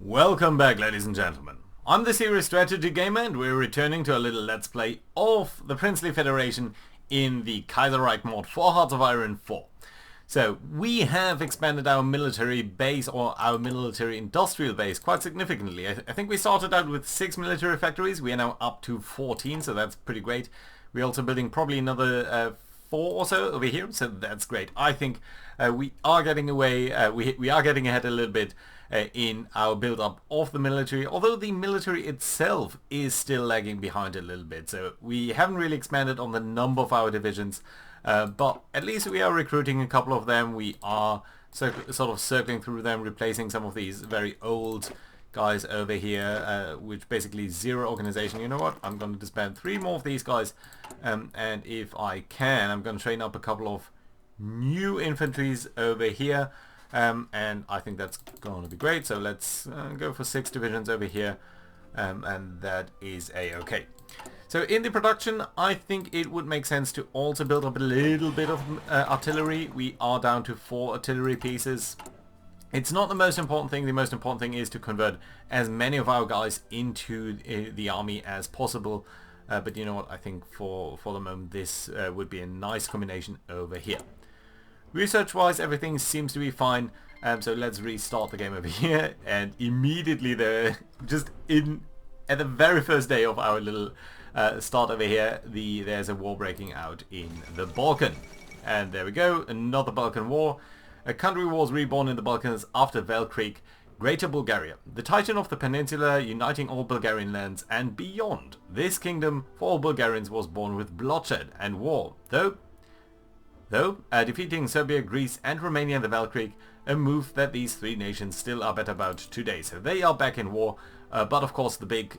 Welcome back, ladies and gentlemen. I'm the Serious Strategy Gamer and we're returning to a little let's play of the Princely Federation in the Kaiserreich mod for Hearts of Iron 4. So we have expanded our military base, or our military industrial base, quite significantly. I think we started out with 6 military factories. We are now up to 14, so that's pretty great. We're also building probably another 4 or so over here, so that's great. I think we are getting away, we are getting ahead a little bit in our build-up of the military, although the military itself is still lagging behind a little bit. So we haven't really expanded on the number of our divisions, but at least we are recruiting a couple of them. We are sort of circling through them, replacing some of these very old guys over here, which basically zero organization. You know what? I'm going to disband 3 more of these guys, and if I can, I'm going to train up a couple of new infantries over here. And I think that's going to be great. So let's go for 6 divisions over here, and that is a-okay. So in the production, I think it would make sense to also build up a little bit of artillery. We are down to 4 artillery pieces. It's not the most important thing. The most important thing is to convert as many of our guys into the army as possible. But you know what? I think for the moment this would be a nice combination over here. Research-wise, everything seems to be fine, so let's restart the game over here, and immediately at the very first day of our little start over here, there's a war breaking out in the Balkan. And there we go, another Balkan war. A country was reborn in the Balkans after Velkrieg, Greater Bulgaria, the titan of the peninsula, uniting all Bulgarian lands and beyond. This kingdom for all Bulgarians was born with bloodshed and war, though defeating Serbia, Greece and Romania in the Velkrieg, a move that these 3 nations still are bet about today. So they are back in war, but of course the big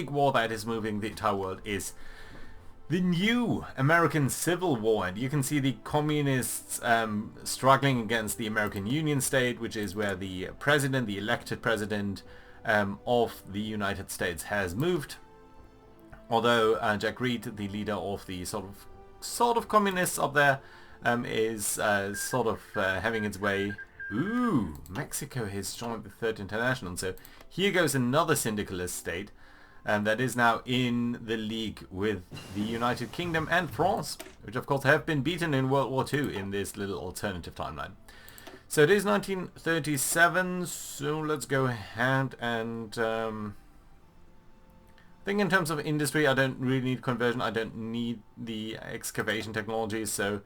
war that is moving the entire world is the new American Civil War. And you can see the communists struggling against the American Union State, which is where the president, the elected president of the United States has moved. Although Jack Reed, the leader of the sort of communists up there, is sort of having its way. Ooh, Mexico has joined the Third International. So here goes another syndicalist state that is now in the league with the United Kingdom and France, which of course have been beaten in World War II in this little alternative timeline. So it is 1937, so let's go ahead and I think in terms of industry I don't really need conversion. I don't need the excavation technology, so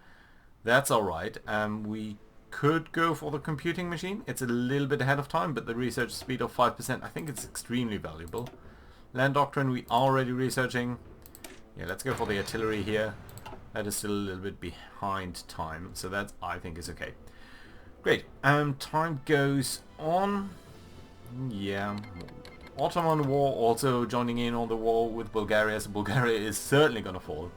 that's alright. We could go for the computing machine. It's a little bit ahead of time, but the research speed of 5%, I think it's extremely valuable. Land doctrine we are already researching. Yeah, let's go for the artillery here. That is still a little bit behind time, so that I think is okay. Great. Time goes on. Yeah. Ottoman War also joining in on the war with Bulgaria, so Bulgaria is certainly going to fall.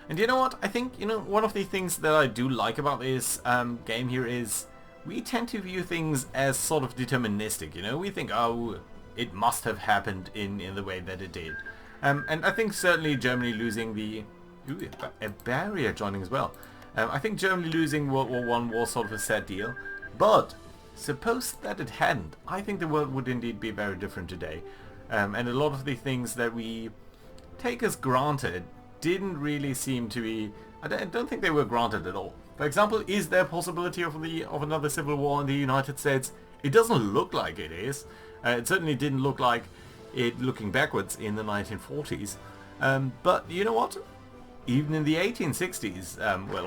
And you know what? I think, one of the things that I do like about this game here is we tend to view things as sort of deterministic, We think, oh, it must have happened in the way that it did. And I think certainly Germany losing the... Ooh, a barrier joining as well. I think Germany losing World War I was sort of a sad deal. But suppose that it hadn't. I think the world would indeed be very different today. And a lot of the things that we take as granted didn't really seem to be... I don't think they were granted at all. For example, is there a possibility of another civil war in the United States? It doesn't look like it is. It certainly didn't look like it looking backwards in the 1940s. But you know what? Even in the 1860s,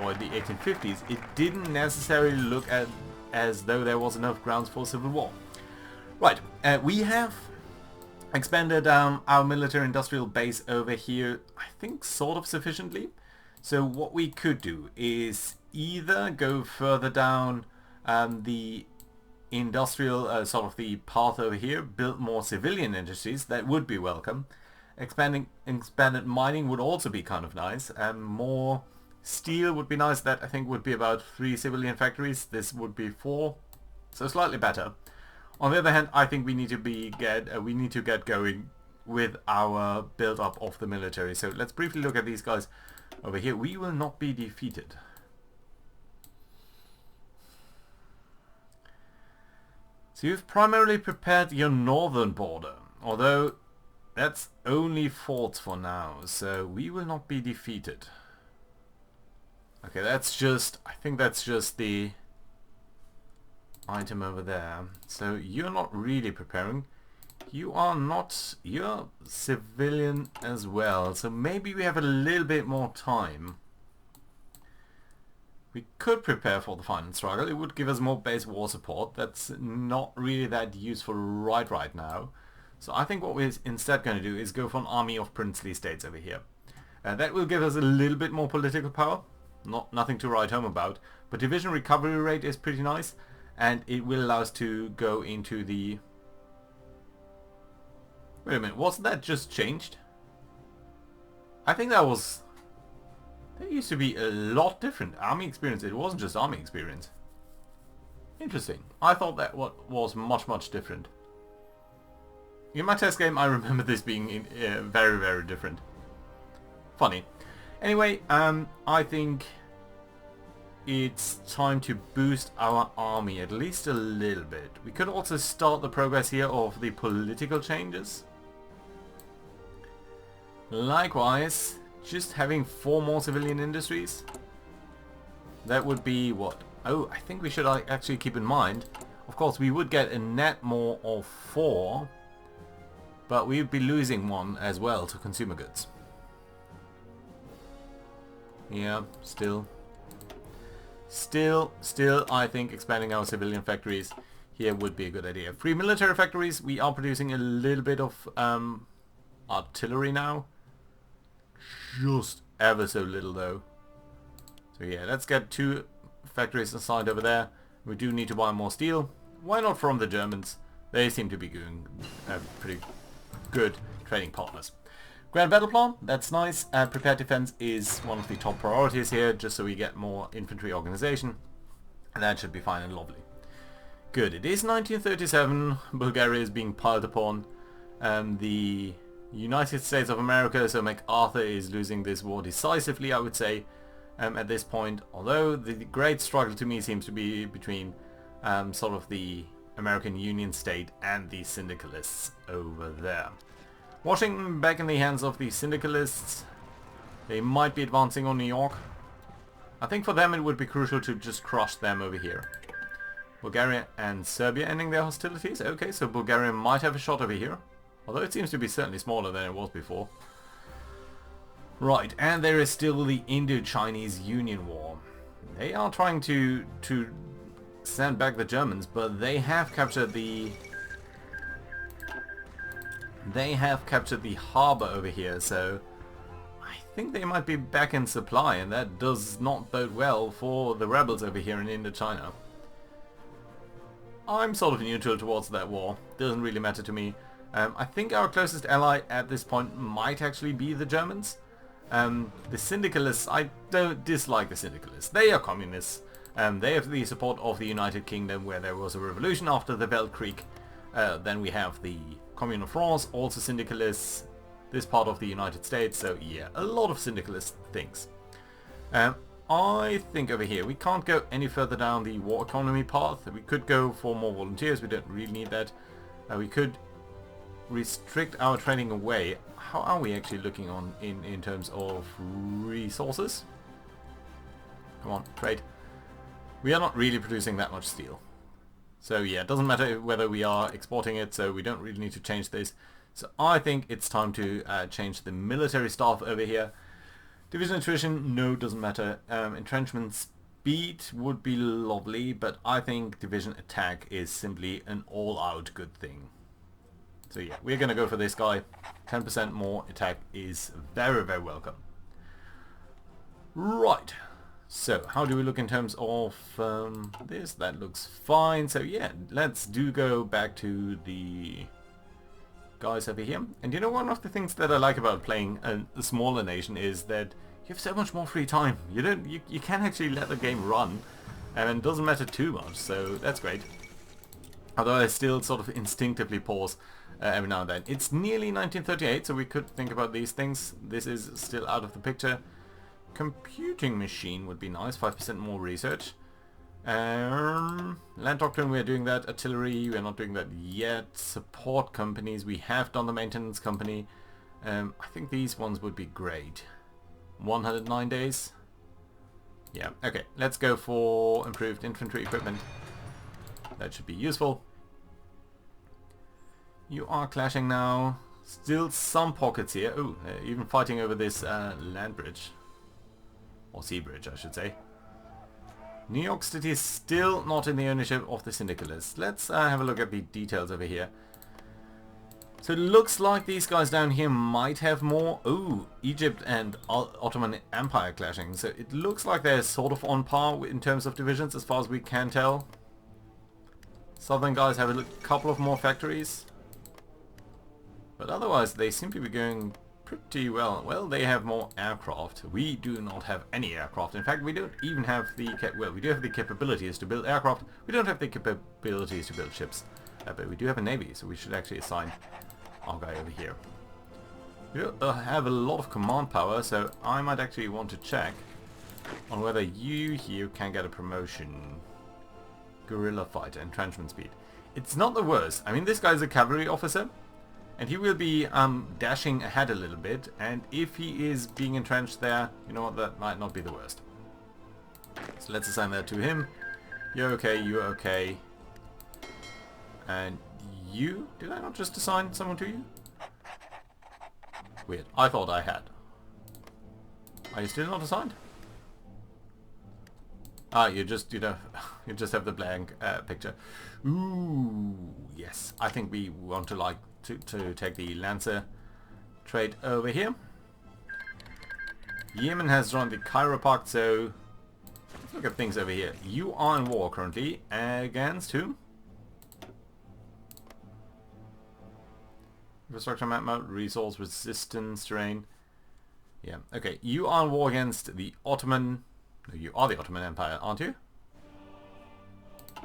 or the 1850s, it didn't necessarily look as though there was enough grounds for civil war. Right, we have expanded our military industrial base over here, I think sort of sufficiently. So what we could do is either go further down the industrial sort of the path over here, build more civilian industries, that would be welcome. Expanded mining would also be kind of nice. More steel would be nice. That I think would be about 3 civilian factories. This would be 4, so slightly better. On the other hand, I think we need to get going with our build-up of the military. So let's briefly look at these guys over here. We will not be defeated. So you've primarily prepared your northern border, although that's only forts for now, so we will not be defeated. Okay, that's just, I think that's just the item over there. So you're not really preparing. You are not, you're civilian as well, so maybe we have a little bit more time. We could prepare for the final struggle. It would give us more base war support. That's not really that useful right now. So I think what we're instead going to do is go for an army of princely states over here. That will give us a little bit more political power. Nothing to write home about. But division recovery rate is pretty nice. And it will allow us to go into the... Wait a minute, wasn't that just changed? I think that was... That used to be a lot different. Army experience, it wasn't just army experience. Interesting. I thought that was much different. In my test game I remember this being very different. Funny. Anyway, I think it's time to boost our army at least a little bit. We could also start the progress here of the political changes. Likewise, just having 4 more civilian industries. That would be what? Oh, I think we should actually keep in mind. Of course, we would get a net more of 4, but we would be losing 1 as well to consumer goods. Yeah, still, I think expanding our civilian factories here would be a good idea. Free military factories, we are producing a little bit of artillery now. Just ever so little though. So yeah, let's get 2 factories assigned over there. We do need to buy more steel. Why not from the Germans? They seem to be doing pretty good trading partners. Grand battle plan, that's nice. Prepared defense is one of the top priorities here, just so we get more infantry organization. And that should be fine and lovely. Good, it is 1937. Bulgaria is being piled upon. The United States of America, so MacArthur is losing this war decisively, I would say, at this point. Although the great struggle to me seems to be between sort of the American Union state and the syndicalists over there. Washington back in the hands of the syndicalists. They might be advancing on New York. I think for them it would be crucial to just crush them over here. Bulgaria and Serbia ending their hostilities. Okay, so Bulgaria might have a shot over here. Although it seems to be certainly smaller than it was before. Right, and there is still the Indo-Chinese Union War. They are trying to send back the Germans, but they have captured the... harbor over here, so I think they might be back in supply, and that does not bode well for the rebels over here in Indochina. I'm sort of neutral towards that war. Doesn't really matter to me. I think our closest ally at this point might actually be the Germans. The syndicalists, I don't dislike the syndicalists. They are communists. They have the support of the United Kingdom, where there was a revolution after the Weltkrieg. Then we have the Commune of France, also syndicalists. This part of the United States, so yeah, a lot of syndicalist things. I think over here we can't go any further down the war economy path. We could go for more volunteers, we don't really need that. We could restrict our training away. How are we actually looking on in terms of resources? Come on, trade. We are not really producing that much steel. So yeah, it doesn't matter whether we are exporting it, so we don't really need to change this. So I think it's time to change the military staff over here. Division attrition, no, doesn't matter. Entrenchment speed would be lovely, but I think division attack is simply an all-out good thing. So yeah, we're going to go for this guy. 10% more attack is very welcome. Right. So, how do we look in terms of this? That looks fine. So yeah, let's go back to the guys over here. And you know, one of the things that I like about playing a smaller nation is that you have so much more free time. You can actually let the game run, and it doesn't matter too much. So that's great. Although I still sort of instinctively pause every now and then. It's nearly 1938, so we could think about these things. This is still out of the picture. Computing machine would be nice, 5% more research. Land doctrine, we're doing that. Artillery, we're not doing that yet. Support companies, we have done the maintenance company. I think these ones would be great. 109 days. Yeah, okay. Let's go for improved infantry equipment. That should be useful. You are clashing now. Still some pockets here. Oh, even fighting over this land bridge. Or sea bridge, I should say. New York City is still not in the ownership of the syndicalists. Let's have a look at the details over here. So it looks like these guys down here might have more. Oh, Egypt and Ottoman Empire clashing. So it looks like they're sort of on par in terms of divisions as far as we can tell. Southern guys have a couple of more factories. But otherwise they seem to be going pretty well. Well, they have more aircraft. We do not have any aircraft. In fact, we don't even have the... Well, we do have the capabilities to build aircraft. We don't have the capabilities to build ships. But we do have a navy, so we should actually assign our guy over here. We have a lot of command power, so I might actually want to check on whether you here can get a promotion. Guerrilla fighter, entrenchment speed. It's not the worst. I mean, this guy's a cavalry officer. And he will be dashing ahead a little bit, and if he is being entrenched there, you know what, that might not be the worst. So let's assign that to him. You're okay, you're okay. And you? Did I not just assign someone to you? Weird. I thought I had. Are you still not assigned? Ah, you just, you know, you just have the blank picture. Ooh, yes. I think we want to take the Lancer trade over here. Yemen has joined the Cairo Pact, so let's look at things over here. You are in war currently against whom? Infrastructure map, resource resistance terrain. Yeah, okay. You are in war against the Ottoman... No, you are the Ottoman Empire, aren't you? Wait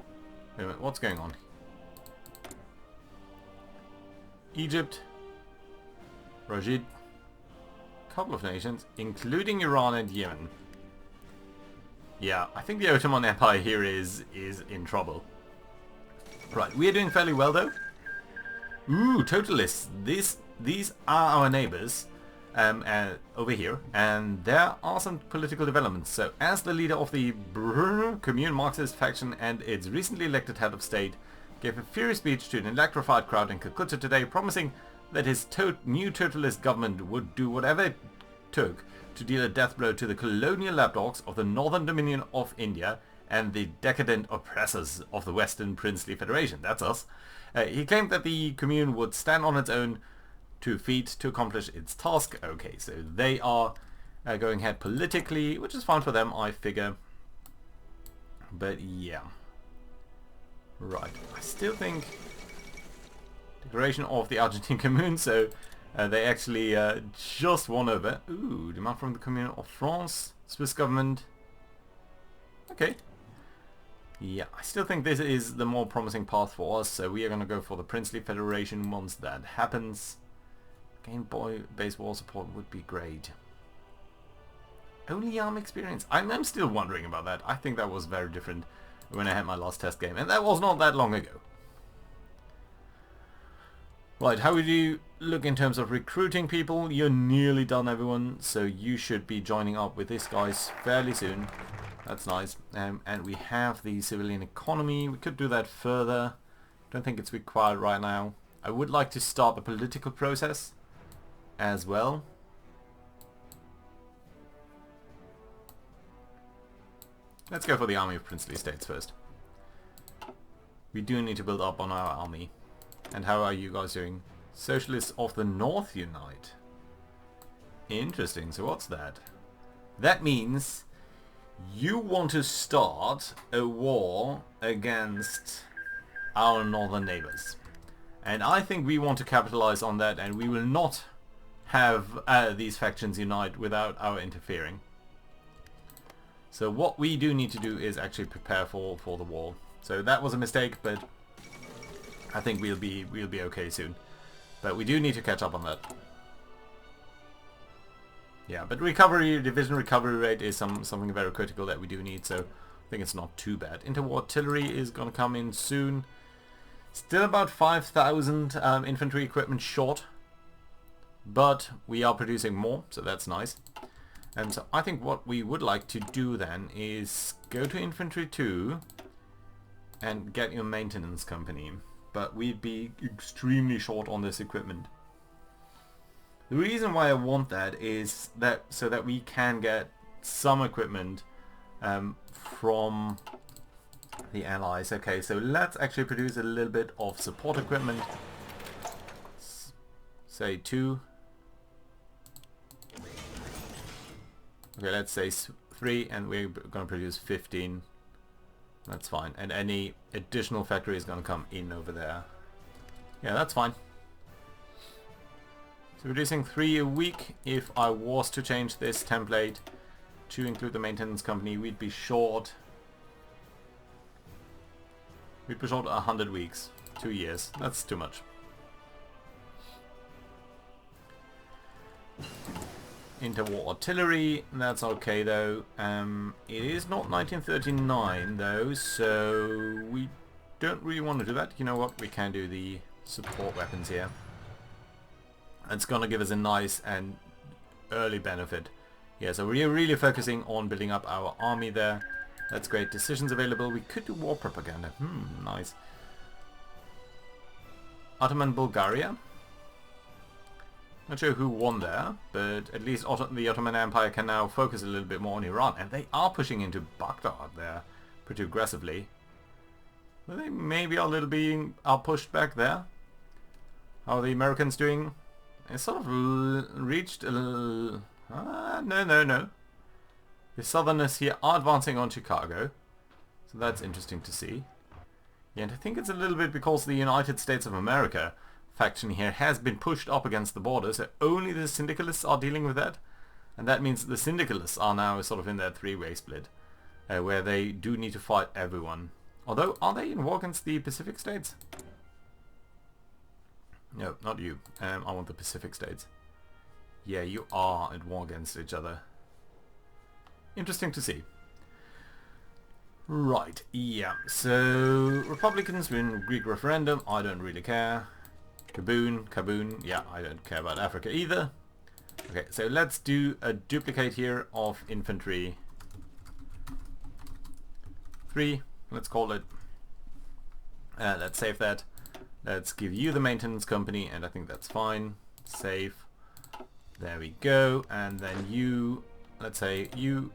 a minute, what's going on? Egypt, Rajid, couple of nations, including Iran and Yemen. Yeah, I think the Ottoman Empire here is in trouble. Right, we are doing fairly well though. Ooh, totalists. These are our neighbors over here, and there are some political developments. So, as the leader of the Commune Marxist faction and its recently elected head of state, gave a furious speech to an electrified crowd in Calcutta today, promising that his new totalist government would do whatever it took to deal a death blow to the colonial lapdogs of the Northern Dominion of India and the decadent oppressors of the Western Princely Federation. That's us. He claimed that the commune would stand on its own 2 feet to accomplish its task. Okay, so they are going ahead politically, which is fine for them, I figure. But yeah. Right, I still think declaration of the Argentine Commune, so they actually just won over. Ooh, demand from the Commune of France, Swiss government. Okay. Yeah, I still think this is the more promising path for us, so we are going to go for the Princely Federation once that happens. Gain base war support would be great. Only arm experience. I'm still wondering about that. I think that was very different when I had my last test game, and that was not that long ago. Right, how would you look in terms of recruiting people? You're nearly done, everyone, so you should be joining up with this guys fairly soon. That's nice. And we have the civilian economy. We could do that further. Don't think it's required right now. I would like to start the political process as well. Let's go for the army of princely states first. We do need to build up on our army. And how are you guys doing? Socialists of the North unite. Interesting. So what's that? That means you want to start a war against our northern neighbors. And I think we want to capitalize on that, and we will not have these factions unite without our interfering. So what we do need to do is actually prepare for the war. So that was a mistake, but I think we'll be okay soon. But we do need to catch up on that. Yeah, but division recovery rate is something very critical that we do need. So think it's not too bad. Interwar artillery is going to come in soon. Still about 5,000 infantry equipment short, but we are producing more, so that's nice. And so I think what we would like to do then is go to infantry 2 and get your maintenance company. But we'd be extremely short on this equipment. The reason why I want that is that so that we can get some equipment from the Allies. Okay, so let's actually produce a little bit of support equipment. Say 2. Okay, let's say 3, and we're going to produce 15. That's fine. And any additional factory is going to come in over there. Yeah, that's fine. So producing 3 a week. If I was to change this template to include the maintenance company, we'd be short. We'd be short 100 weeks. 2 years. That's too much. Interwar artillery, that's okay though. It is not 1939 though, so we don't really want to do that. You know what, we can do the support weapons here. It's gonna give us a nice and early benefit. Yeah, so we're really focusing on building up our army there. That's great. Decisions available. We could do war propaganda. Nice. Ottoman Bulgaria. Not sure who won there, but at least the Ottoman Empire can now focus a little bit more on Iran, and they are pushing into Baghdad there pretty aggressively. Well, they maybe are pushed back there. How are the Americans doing? It's sort of reached a little... no. The Southerners here are advancing on Chicago, so that's interesting to see. Yeah, and I think it's a little bit because the United States of America faction here has been pushed up against the border, so only the syndicalists are dealing with that, and that means the syndicalists are now sort of in that three-way split, where they do need to fight everyone. Although, are they in war against the Pacific states? No, not you. I want the Pacific states. Yeah, you are at war against each other. Interesting to see. Right, yeah, so Republicans win Greek referendum, I don't really care. Kaboon, yeah, I don't care about Africa either. Okay, so let's do a duplicate here of infantry 3, let's call it. Let's save that. Let's give you the maintenance company, and I think that's fine. Save. There we go, and then you, let's say you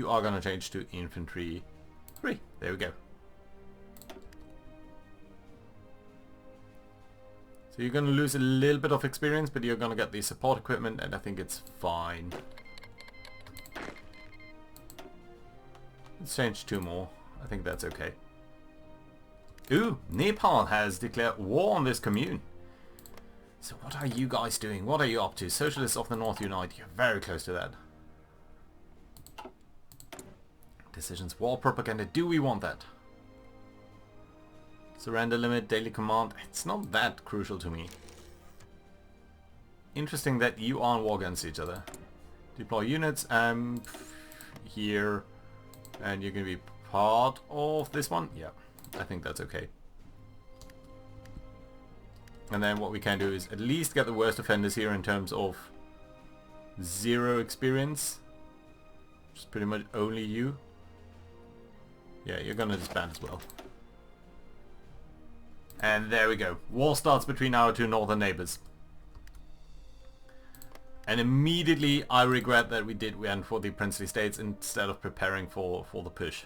are gonna change to infantry 3. There we go. So you're gonna lose a little bit of experience, but you're gonna get the support equipment, and I think it's fine. Let's change 2 more. I think that's okay. Ooh, Nepal has declared war on this commune. So what are you guys doing? What are you up to? Socialists of the North unite. You're very close to that. Decisions, war propaganda. Do we want that? Surrender limit, daily command. It's not that crucial to me. Interesting that you are in war against each other. Deploy units here, and you're going to be part of this one. Yeah, I think that's okay. And then what we can do is at least get the worst offenders here in terms of 0 experience. Which is pretty much only you. Yeah, you're gonna disband as well. And there we go. War starts between our 2 northern neighbors. And immediately I regret that we went for the princely states instead of preparing for the push.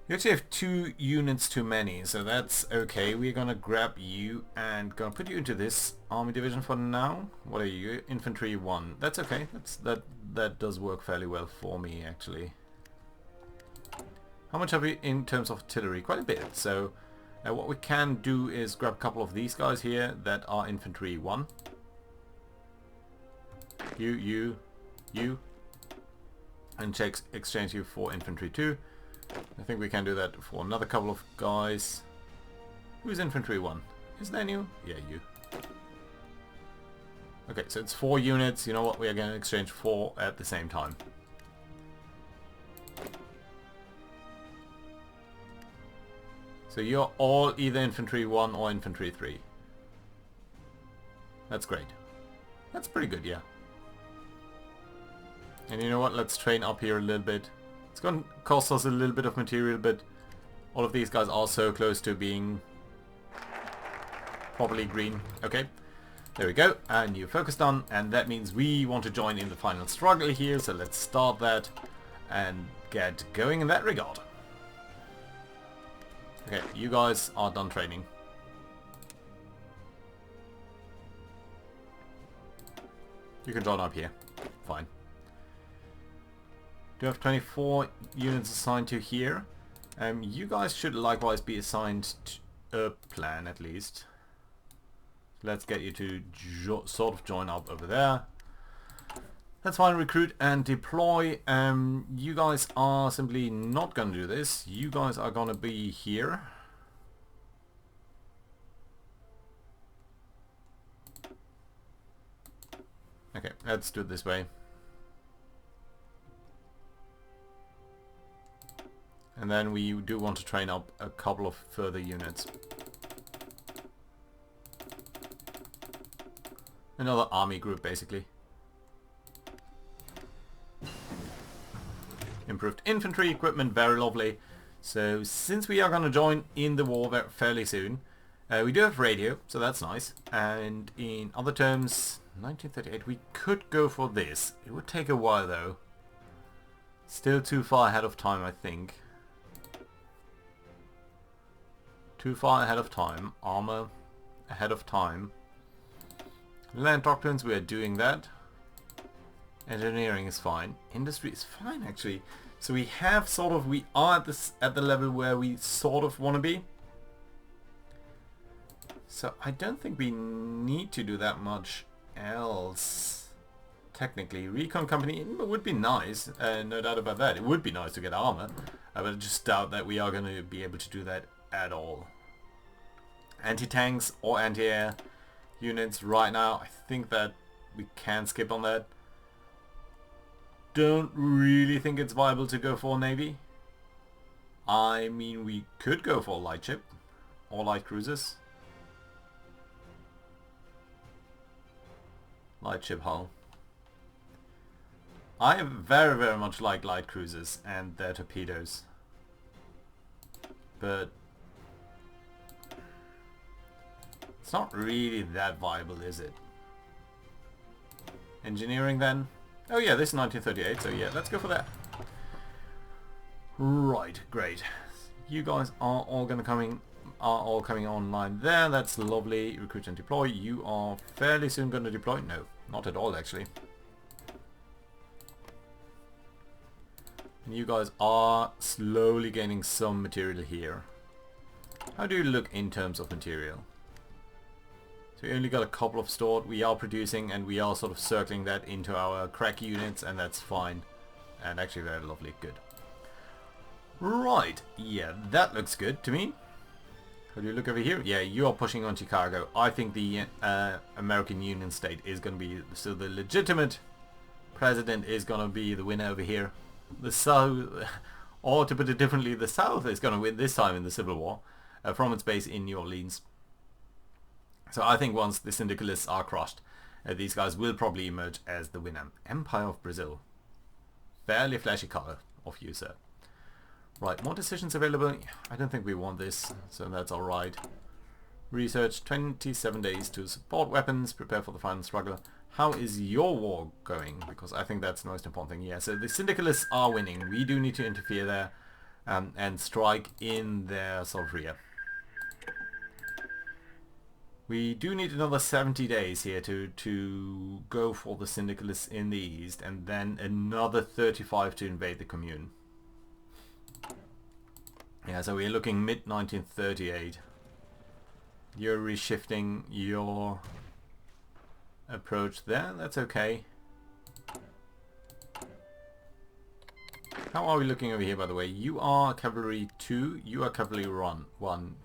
You actually have 2 units too many, so that's okay. We're gonna grab you and gonna put you into this army division for now. What are you? Infantry 1. That's okay. That does work fairly well for me actually. How much have we in terms of artillery? Quite a bit. So what we can do is grab a couple of these guys here that are infantry 1. You, and exchange you for infantry 2. I think we can do that for another couple of guys. Who's infantry 1? Is that you? Yeah, you. Okay, so it's 4 units. You know what? We are going to exchange 4 at the same time. So you're all either infantry 1 or infantry 3. That's great. That's pretty good, yeah. And you know what? Let's train up here a little bit. It's going to cost us a little bit of material, but all of these guys are so close to being properly green. Okay, there we go. And you focused on, and that means we want to join in the final struggle here. So let's start that and get going in that regard. Okay, you guys are done training. You can join up here. Fine. Do have 24 units assigned to here. You guys should likewise be assigned to a plan at least. Let's get you to sort of join up over there. That's fine. Recruit and deploy. You guys are simply not going to do this. You guys are going to be here. Okay, let's do it this way. And then we do want to train up a couple of further units. Another army group, basically. Improved infantry equipment, very lovely. So since we are going to join in the war fairly soon, we do have radio, so that's nice. And in other terms, 1938, we could go for this. It would take a while though. Still too far ahead of time, I think. Too far ahead of time. Armor ahead of time. Land doctrines, we are doing that. Engineering is fine. Industry is fine actually. So we have sort of, we are at the level where we sort of want to be. So I don't think we need to do that much else. Technically, recon company would be nice, no doubt about that. It would be nice to get armor, but I just doubt that we are going to be able to do that at all. Anti-tanks or anti-air units right now, I think that we can skip on that. Don't really think it's viable to go for Navy. I mean, we could go for light ship or light cruisers. Light ship hull. I very, very much like light cruisers and their torpedoes. But it's not really that viable, is it? Engineering then? Oh yeah, this is 1938, so yeah, let's go for that. Right, great. You guys are all coming online there. That's lovely. Recruit and deploy. You are fairly soon going to deploy. No, not at all actually. And you guys are slowly gaining some material here. How do you look in terms of material? So we only got a couple of stored. We are producing and we are sort of circling that into our crack units, and that's fine. And actually very lovely. Good. Right. Yeah, that looks good to me. How do you look over here? Yeah, you are pushing on Chicago. I think the American Union State is going to be, so the legitimate president is going to be the winner over here. The South, or to put it differently, the South is going to win this time in the Civil War from its base in New Orleans. So I think once the syndicalists are crushed, these guys will probably emerge as the winner. Empire of Brazil. Fairly flashy color of you, sir. Right, more decisions available. I don't think we want this, so that's alright. Research, 27 days to support weapons, prepare for the final struggle. How is your war going? Because I think that's the most important thing. Yeah, so the syndicalists are winning. We do need to interfere there and strike in their sort of rear. We do need another 70 days here to go for the syndicalists in the east, and then another 35 to invade the commune. Yeah, so we're looking mid-1938. You're reshifting your approach there. That's okay. How are we looking over here, by the way? You are cavalry 2. You are cavalry 1.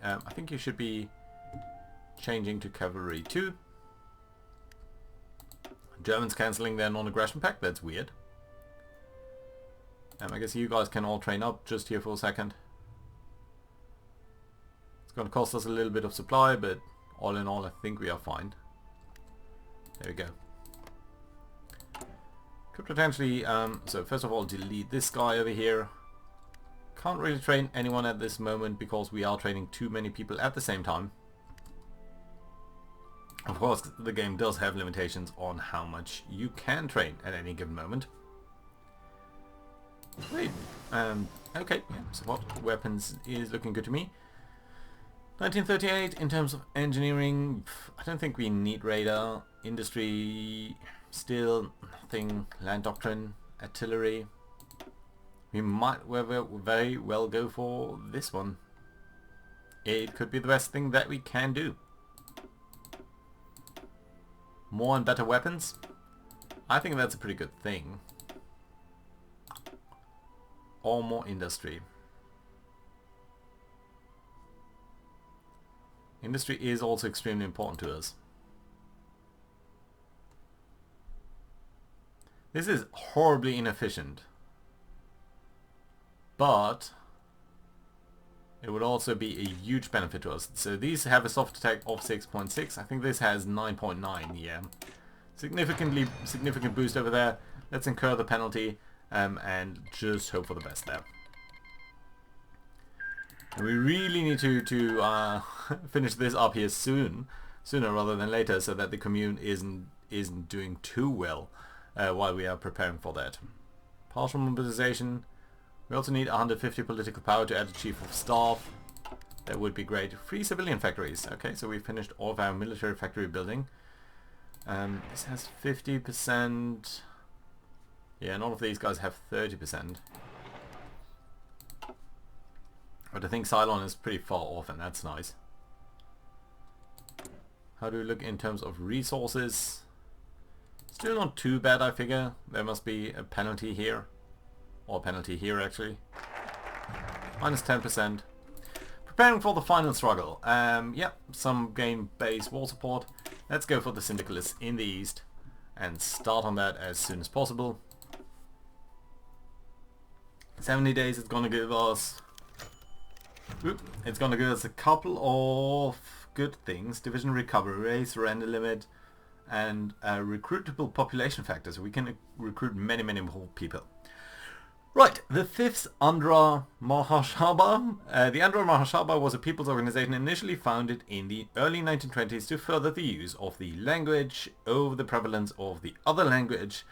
I think you should be changing to cavalry 2. Germans cancelling their non-aggression pact, that's weird. I guess you guys can all train up just here for a second. It's going to cost us a little bit of supply, but all in all I think we are fine. There we go. Could potentially, so first of all delete this guy over here. Can't really train anyone at this moment because we are training too many people at the same time. Of course, the game does have limitations on how much you can train at any given moment. Wait, okay, yeah, support weapons is looking good to me. 1938, in terms of engineering, I don't think we need radar. Industry, still nothing. Land doctrine, artillery. We might very well go for this one. It could be the best thing that we can do. More and better weapons? I think that's a pretty good thing. Or more industry. Industry is also extremely important to us. This is horribly inefficient. But it would also be a huge benefit to us. So these have a soft attack of 6.6. I think this has 9.9. Yeah, significant boost over there. Let's incur the penalty and just hope for the best there. And we really need to finish this up here sooner rather than later, so that the commune isn't doing too well while we are preparing for that. Partial mobilization. We also need 150 political power to add a chief of staff. That would be great. 3 civilian factories. Okay, so we finished all of our military factory building. This has 50%. Yeah, and all of these guys have 30%. But I think Ceylon is pretty far off, and that's nice. How do we look in terms of resources? Still not too bad, I figure. There must be a penalty here. Or penalty here, actually. Minus 10%. Preparing for the final struggle. Yeah, some game-based war support. Let's go for the Syndicalists in the east. And start on that as soon as possible. 70 days is gonna give us... It's gonna give us a couple of good things. Division recovery rate, surrender limit, and recruitable population factor. So we can recruit many more people. Right, the 5th Andhra Mahasabha. The Andhra Mahasabha was a people's organization initially founded in the early 1920s to further the use of the language over the prevalence of the other language.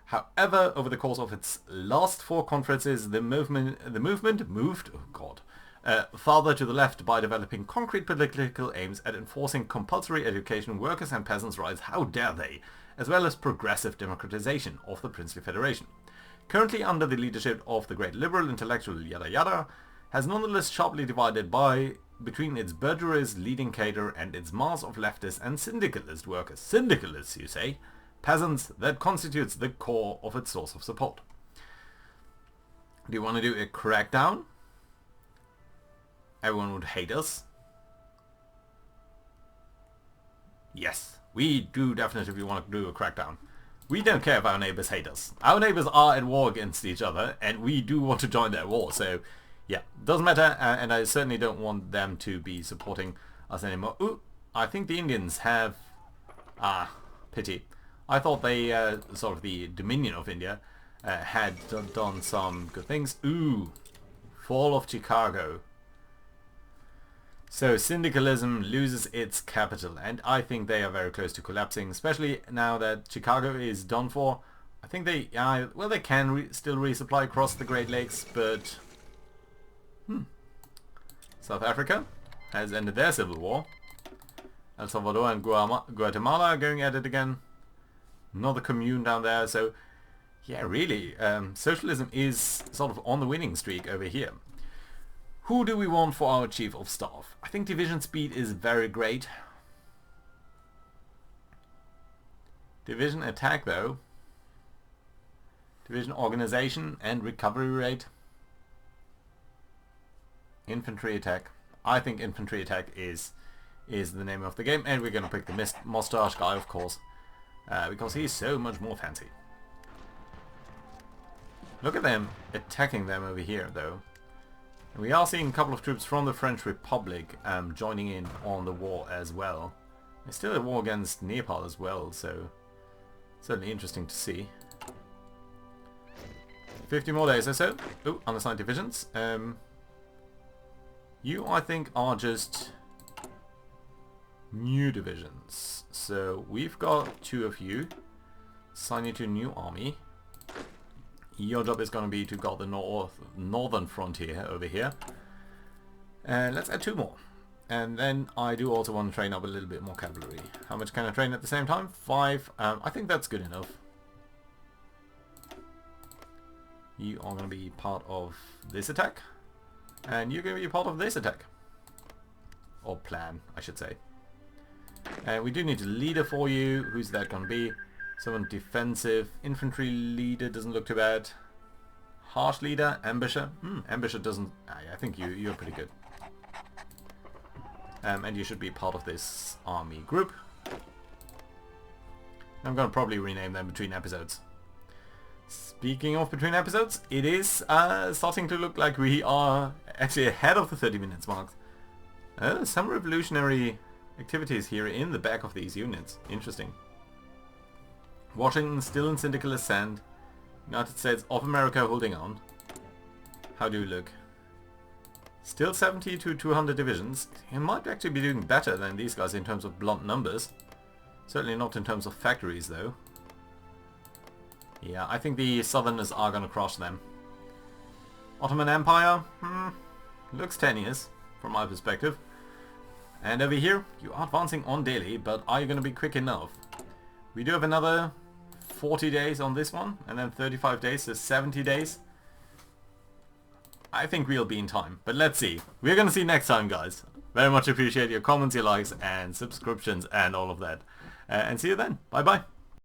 However, over the course of its last 4 conferences, the movement moved farther to the left by developing concrete political aims at enforcing compulsory education, workers' and peasants' rights, how dare they, as well as progressive democratization of the princely federation. Currently under the leadership of the great liberal intellectual Yada Yada, has nonetheless sharply divided between its bourgeois leading cadre and its mass of leftist and syndicalist workers. Syndicalists, you say? Peasants, that constitutes the core of its source of support. Do you want to do a crackdown? Everyone would hate us. Yes, we do definitely want to do a crackdown. We don't care if our neighbors hate us. Our neighbors are at war against each other, and we do want to join that war. So, yeah, doesn't matter, and I certainly don't want them to be supporting us anymore. Ooh, I think the Indians have... pity. I thought they, sort of the Dominion of India, had done some good things. Ooh, fall of Chicago. So syndicalism loses its capital, and I think they are very close to collapsing, especially now that Chicago is done for. I think they, well, they can still resupply across the Great Lakes, but South Africa has ended their civil war. El Salvador and Guatemala are going at it again. Another commune down there, so yeah, really, socialism is sort of on the winning streak over here. Who do we want for our chief of staff? I think division speed is very great. Division attack though. Division organization and recovery rate. Infantry attack. I think infantry attack is the name of the game, and we're gonna pick the mustache guy, of course. because he's so much more fancy. Look at them attacking them over here, though. And we are seeing a couple of troops from the French Republic joining in on the war as well. There's still a war against Nepal as well, so certainly interesting to see. 50 more days or so. Oh, unassigned divisions. You, I think, are just new divisions. So we've got 2 of you. Assign you to a new army. Your job is going to be to guard the northern frontier over here. And let's add 2 more. And then I do also want to train up a little bit more cavalry. How much can I train at the same time? 5. I think that's good enough. You are going to be part of this attack. And you're going to be part of this attack. Or plan, I should say. And we do need a leader for you. Who's that going to be? Someone defensive. Infantry leader doesn't look too bad. Harsh leader. Ambusher. Ambusher doesn't... I think you're pretty good. And you should be part of this army group. I'm going to probably rename them between episodes. Speaking of between episodes, it is starting to look like we are actually ahead of the 30 minutes mark. Some revolutionary activities here in the back of these units. Interesting. Washington still in syndicate ascent. United States of America holding on. How do we look? Still 70 to 200 divisions. He might actually be doing better than these guys in terms of blunt numbers. Certainly not in terms of factories though. Yeah, I think the Southerners are going to crush them. Ottoman Empire, looks tenuous from my perspective. And over here, you are advancing on Delhi, but are you going to be quick enough? We do have another 40 days on this one, and then 35 days, so 70 days. I think we'll be in time, but let's see. We're going to see next time, guys. Very much appreciate your comments, your likes, and subscriptions, and all of that. And see you then. Bye-bye.